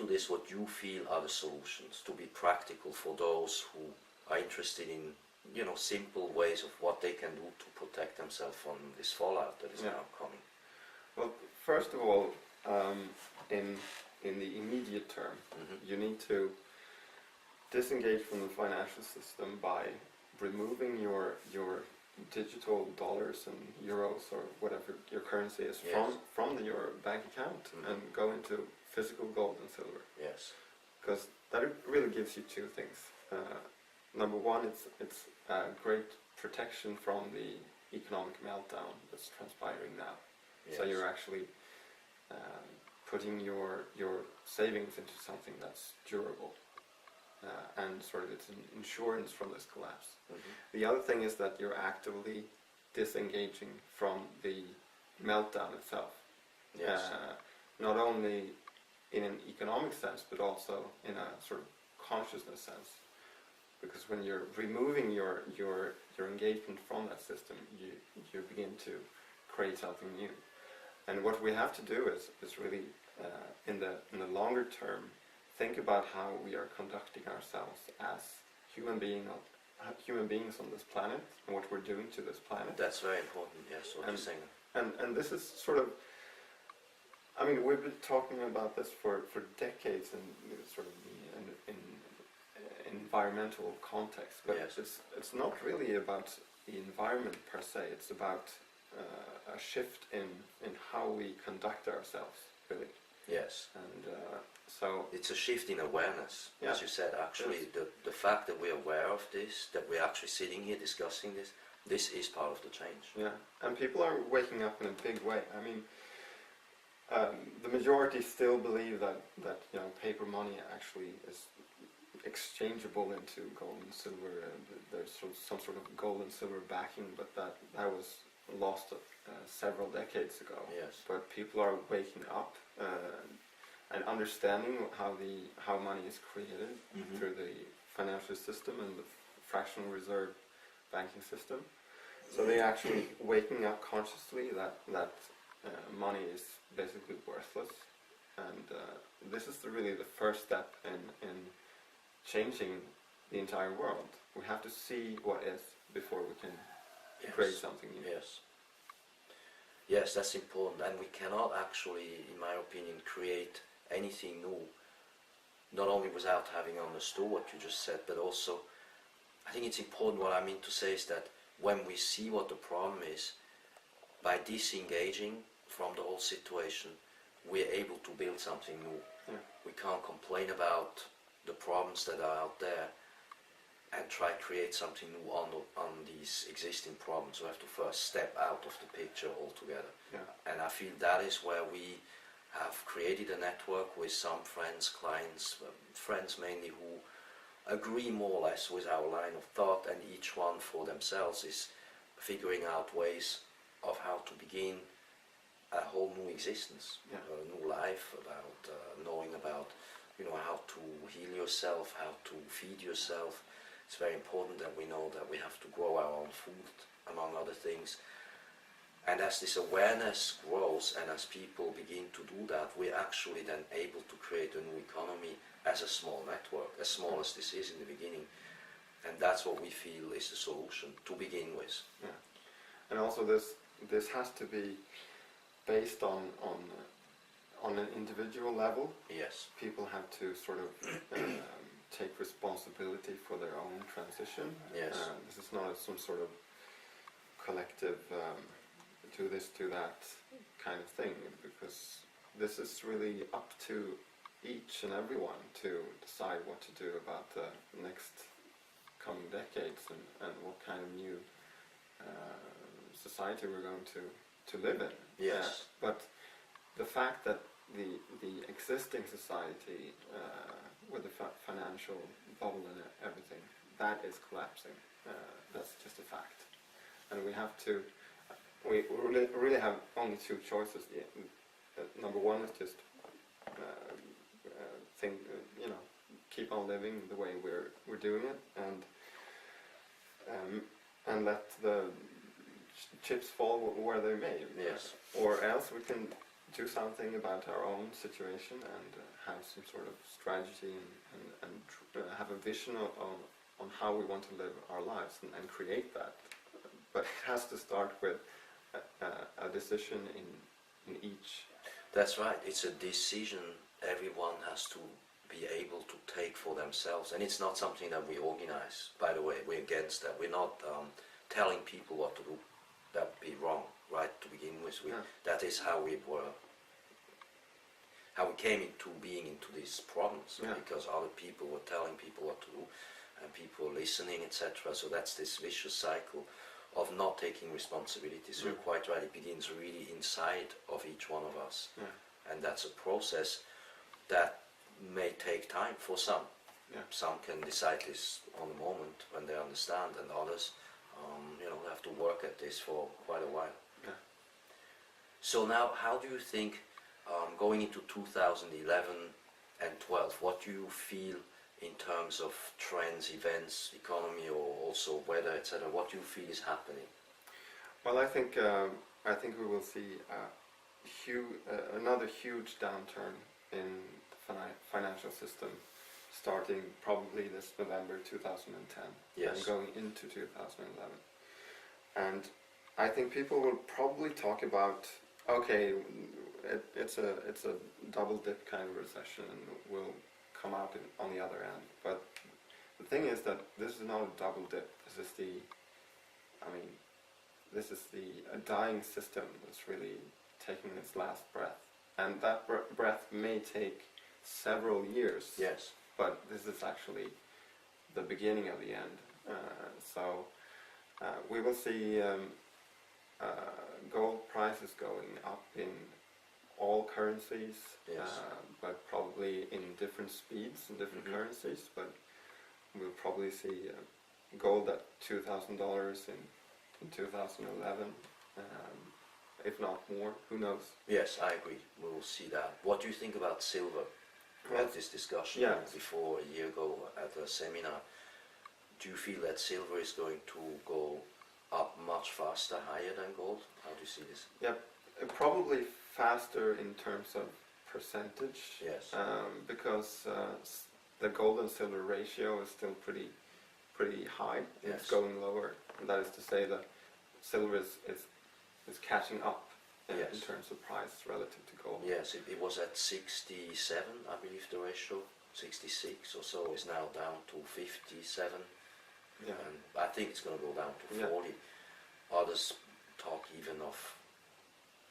into this what you feel are the solutions to be practical for those who are interested in, you know, simple ways of what they can do to protect themselves from this fallout that is now coming. Well, first of all, in the immediate term, you need to disengage from the financial system by removing your digital dollars and euros or whatever your currency is from your bank account and go into physical gold and silver. Yes. Because that really gives you two things. Number one, it's a great protection from the economic meltdown that's transpiring now. Yes. So you're actually putting your savings into something that's durable. And sort of it's an insurance from this collapse. The other thing is that you're actively disengaging from the meltdown itself. Yes. Not only in an economic sense, but also in a sort of consciousness sense. Because when you're removing your engagement from that system, you begin to create something new. And what we have to do is really, in the longer term, think about how we are conducting ourselves as human beings on this planet and what we're doing to this planet. That's very important, yes, what you're saying. And this is sort of, I mean, we've been talking about this for decades in sort of in environmental context, but it's not really about the environment per se, it's about a shift in how we conduct ourselves, really. Yes. And so it's a shift in awareness, as you said. Actually, the fact that we're aware of this, that we're actually sitting here discussing this is part of the change. Yeah, and people are waking up in a big way. I mean, the majority still believe that you know, paper money actually is exchangeable into gold and silver. There's some sort of gold and silver backing, but that was lost several decades ago. Yes. But people are waking up and understanding how money is created through the financial system and the fractional reserve banking system. So they're actually waking up consciously that money is basically worthless, and this is really the first step in changing the entire world. We have to see what is before we can create something new. Yes. Yes, that's important, and we cannot actually, in my opinion, create anything new, not only without having understood what you just said, but also, I think it's important, what I mean to say is that when we see what the problem is, by disengaging from the whole situation, we're able to build something new. Yeah. We can't complain about the problems that are out there and try to create something new on these existing problems. We have to first step out of the picture altogether. Yeah. And I feel that is where we have created a network with some friends, clients, friends mainly, who agree more or less with our line of thought, and each one for themselves is figuring out ways of how to begin a whole new existence, a new life, about knowing about, you know, how to heal yourself, how to feed yourself. It's very important that we know that we have to grow our own food, among other things. And as this awareness grows and as people begin to do that, we're actually then able to create a new economy as a small network, as small as this is in the beginning. And that's what we feel is the solution to begin with. Yeah. And also this has to be based on an individual level. Yes. People have to sort of take responsibility for their own transition. Yes. This is not some sort of collective do this, do that kind of thing, because this is really up to each and everyone to decide what to do about the next coming decades and what kind of new society we're going to live in. Yes. But the fact that the existing society with the financial bubble and everything, that is collapsing. That's just a fact. And we have to, we really have only two choices. Number one is just keep on living the way we're doing it, and let the chips fall where they may. Yes. Or else we can do something about our own situation and have some sort of strategy and have a vision on how we want to live our lives and create that. But it has to start with a decision in each. That's right. It's a decision everyone has to be able to take for themselves, and it's not something that we organize. By the way, we're against that. We're not telling people what to do. That would be wrong, right, to begin with. That is how we came into being into these problems, because other people were telling people what to do, and people were listening, etc. So that's this vicious cycle of not taking responsibility. So you're quite right, it begins really inside of each one of us. And that's a process that may take time for some. Some can decide this on the moment when they understand, and others have to work at this for quite a while. So now, how do you think, going into 2011 and 12, what do you feel in terms of trends, events, economy, or also weather, etc.? What do you feel is happening? Well, I think we will see another huge downturn in the financial system, starting probably this November 2010 and going into 2011. And I think people will probably talk about, okay, it's a double dip kind of recession, and we'll come out on the other end. But the thing is that this is not a double dip. This is a dying system that's really taking its last breath, and that breath may take several years. Yes. But this is actually the beginning of the end. So we will see gold prices going up in all currencies, but probably in different speeds in different currencies. But we'll probably see gold at $2,000 in 2011, if not more. Who knows? Yes, I agree. We will see that. What do you think about silver? We had this discussion before a year ago at a seminar. Do you feel that silver is going to go up much faster, higher than gold? How do you see this? Yeah, probably faster in terms of percentage. Yes. Because the gold and silver ratio is still pretty high. It's going lower. And that is to say that silver is catching up in terms of price relative to gold. Yes, it was at 67, I believe, the ratio. 66 or so is now down to 57. Yeah. And I think it's going to go down to 40. Others talk even of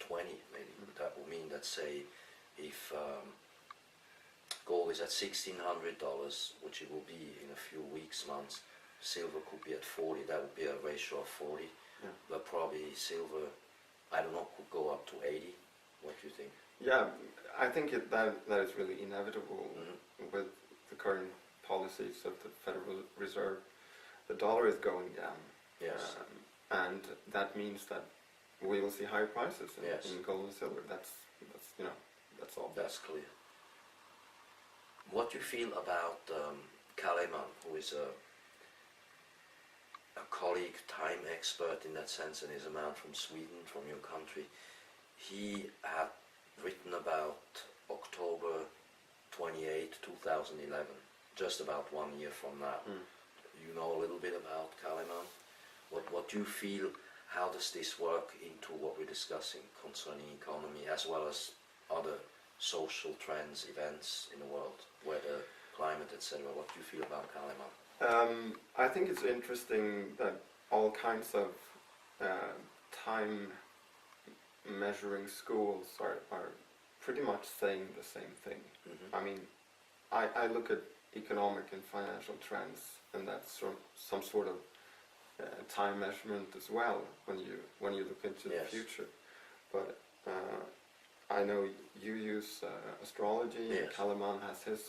20, maybe. That would mean that, say, if gold is at $1,600, which it will be in a few weeks, months, silver could be at 40. That would be a ratio of 40. But probably silver, I don't know, could go up to 80. What do you think? Yeah, I think that is really inevitable with the current policies of the Federal Reserve. The dollar is going down. Yes. And that means that we will see higher prices in gold and silver. That's all. That's clear. What do you feel about Kaleman, who is a colleague, time expert in that sense, and is a man from Sweden, from your country? He had written about October 28, 2011, just about 1 year from now. You know a little bit about Kaleman. What do you feel? How does this work into what we're discussing concerning economy, as well as other social trends, events in the world, weather, climate, etc.? What do you feel about Kaleman? I think it's interesting that all kinds of time measuring schools are pretty much saying the same thing. I mean, I look at economic and financial trends, and that's some sort of time measurement as well when you look into the future. But I know you use astrology. Yes. Kaleman has his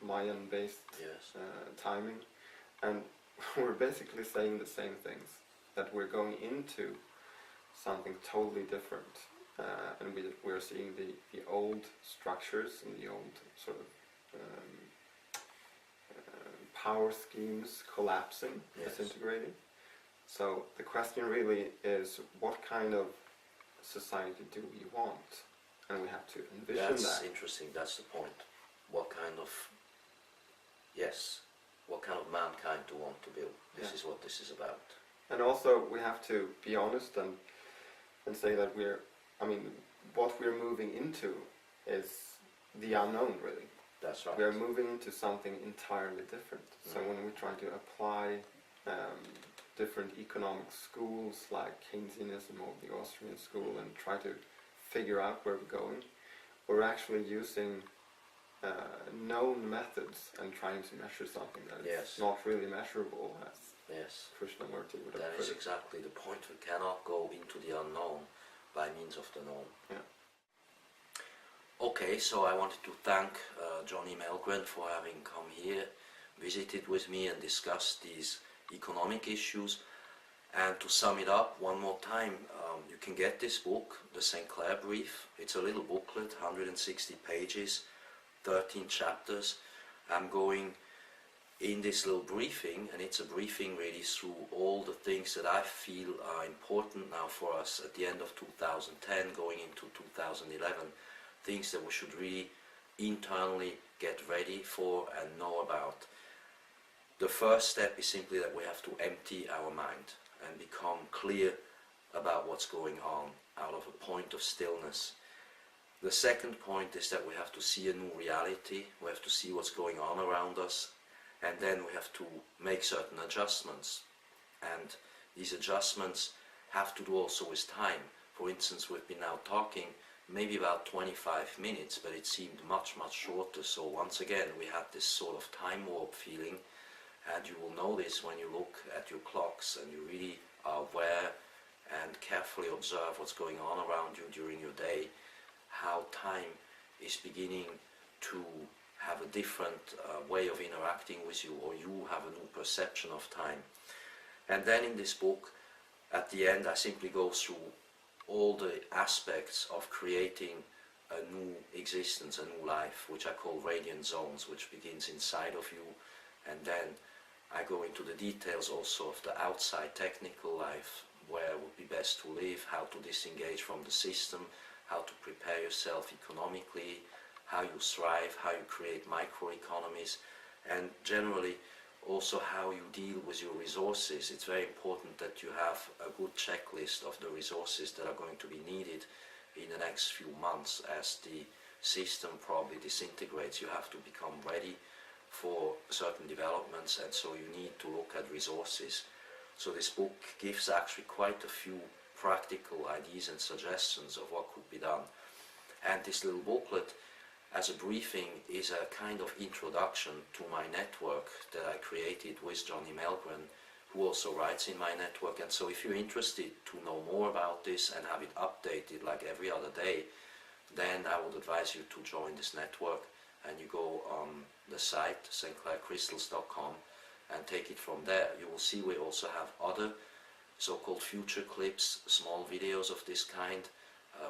Mayan-based timing, and we're basically saying the same things, that we're going into something totally different, and we're seeing the old structures and the old sort of power schemes collapsing, disintegrating. So the question really is, what kind of society do we want? and we have to envision That's that. interesting. That's the point. What kind of, yes, what kind of mankind do we want to build? This is what this is about. And also we have to be honest and say that what we're moving into is the unknown, really. That's right. We are moving into something entirely different. So when we try to apply different economic schools like Keynesianism or the Austrian school and try to figure out where we're going, we're actually using known methods and trying to measure something that is not really measurable, as Krishnamurti would have That put is it. exactly the point. We cannot go into the unknown by means of the known. Yeah. Okay, so I wanted to thank Johnny Melgren for having come here, visited with me and discussed these economic issues. And to sum it up one more time, you can get this book, the St.Clair Brief. It's a little booklet, 160 pages, 13 chapters. I'm going in this little briefing, and it's a briefing really through all the things that I feel are important now for us at the end of 2010, going into 2011, things that we should really internally get ready for and know about. The first step is simply that we have to empty our mind and become clear about what's going on out of a point of stillness. The second point is that we have to see a new reality, we have to see what's going on around us, and then we have to make certain adjustments. And these adjustments have to do also with time. For instance, we've been now talking maybe about 25 minutes, but it seemed much, much shorter. So once again, we had this sort of time warp feeling, and you will notice when you look at your clocks and you really are aware and carefully observe what's going on around you during your day, how time is beginning to have a different way of interacting with you, or you have a new perception of time. And then in this book, at the end, I simply go through all the aspects of creating a new existence, a new life, which I call radiant zones, which begins inside of you. And then I go into the details also of the outside technical life, where it would be best to live, how to disengage from the system, how to prepare yourself economically, how you thrive, how you create microeconomies, and generally also how you deal with your resources. It's very important that you have a good checklist of the resources that are going to be needed in the next few months as the system probably disintegrates. You have to become ready for certain developments, and so you need to look at resources. So this book gives actually quite a few practical ideas and suggestions of what could be done. And this little booklet, as a briefing, is a kind of introduction to my network that I created with Johnny Melgren, who also writes in my network. And so if you're interested to know more about this and have it updated like every other day, then I would advise you to join this network, and you go on the site stclaircrystals.com and take it from there. You will see we also have other so-called future clips, small videos of this kind,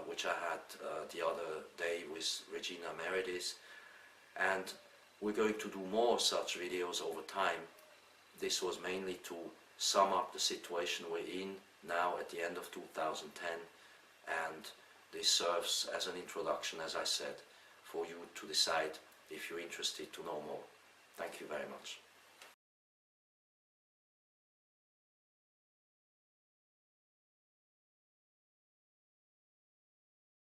which I had the other day with Regina Meredith, and we're going to do more such videos over time. This was mainly to sum up the situation we're in now at the end of 2010, and this serves as an introduction, as I said, for you to decide if you're interested to know more. Thank you very much.